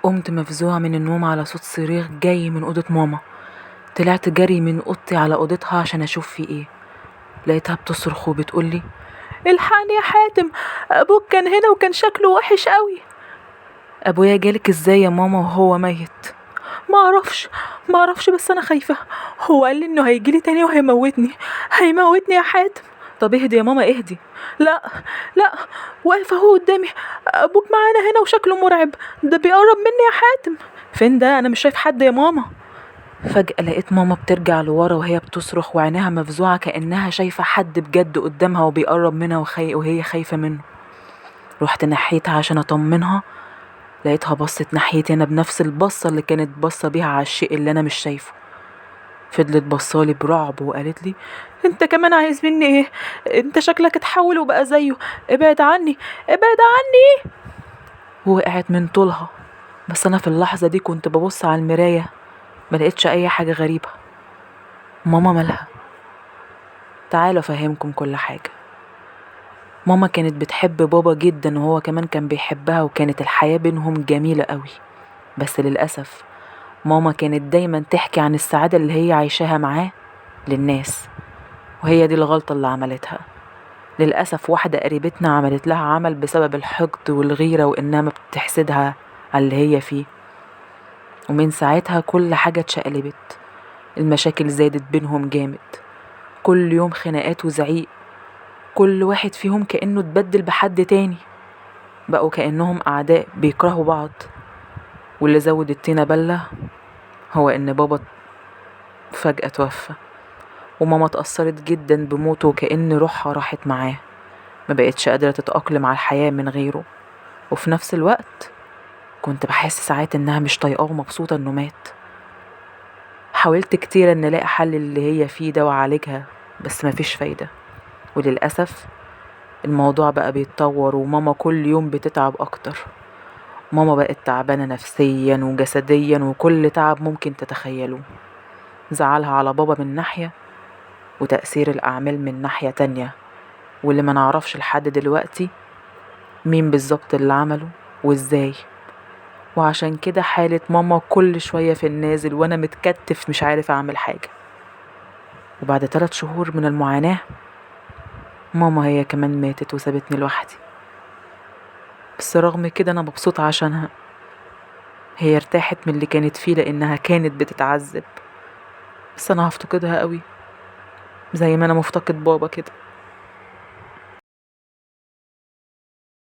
قمت مفزوعة من النوم على صوت صريخ جاي من أوضة ماما. طلعت جري من أوضتي على أوضتها عشان أشوف في إيه. لقيتها بتصرخ وبتقولي: الحقني يا حاتم، أبوك كان هنا وكان شكله وحش قوي. أبويا جالك إزاي يا ماما وهو ميت؟ ما اعرفش بس انا خايفه. هو قال لي انه هيجيلي تاني وهيموتني يا حاتم. طب اهدي يا ماما اهدي. لا لا، واقف اهو قدامي. ابوك معانا هنا وشكله مرعب، ده بيقرب مني يا حاتم. فين ده؟ انا مش شايف حد يا ماما. فجأة لقيت ماما بترجع لورا وهي بتصرخ وعينيها مفزوعة كأنها شايفة حد بجد قدامها وبيقرب منها وهي خايفة منه. رحت ناحيتها عشان أطمنها. لقيتها بصت ناحيتي أنا بنفس البصة اللي كانت بصة بيها على الشيء اللي أنا مش شايفه. فضلت بصالي برعب وقالت لي: انت كمان عايز مني ايه؟ انت شكلك اتحول وبقى زيه. ابعد عني، ابعد عني. ووقعت من طولها. بس انا في اللحظة دي كنت ببص على المراية، ما لقيتش اي حاجة غريبة. ماما مالها؟ تعالوا افهمكم كل حاجة. ماما كانت بتحب بابا جدا وهو كمان كان بيحبها، وكانت الحياة بينهم جميلة قوي. بس للأسف ماما كانت دايما تحكي عن السعادة اللي هي عايشاها معاه للناس، وهي دي الغلطة اللي عملتها. للأسف واحدة قريبتنا عملت لها عمل بسبب الحقد والغيرة وإنها ما بتحسدها على اللي هي فيه. ومن ساعتها كل حاجة اتشقلبت. المشاكل زادت بينهم جامد، كل يوم خناقات وزعيق. كل واحد فيهم كأنه اتبدل بحد تاني، بقوا كأنهم أعداء بيكرهوا بعض. واللي زود الطينة بلة هو إن بابا فجأة توفى، وماما اتأثرت جدا بموته وكأن روحها راحت معاه. ما بقتش قادرة تتأقلم على الحياة من غيره. وفي نفس الوقت كنت بحس ساعات انها مش طايقاه ومبسوطة انه مات. حاولت كتير ان الاقي حل اللي هي فيه ده وعالجها، بس مفيش فايدة. وللأسف الموضوع بقى بيتطور وماما كل يوم بتتعب اكتر. ماما بقت تعبانة نفسيا وجسديا وكل تعب ممكن تتخيله. زعلها على بابا من ناحية، وتأثير الأعمال من ناحية تانية، واللي ما نعرفش لحد دلوقتي مين بالظبط اللي عمله وازاي. وعشان كده حالة ماما كل شوية في النازل وانا متكتف مش عارف اعمل حاجة. وبعد 3 شهور من المعاناة ماما هي كمان ماتت وسابتني لوحدي. بس رغم كده انا مبسوطة عشانها. هي ارتاحت من اللي كانت فيه لانها كانت بتتعذب. بس انا هفتقدها قوي، زي ما انا مفتقد بابا كده.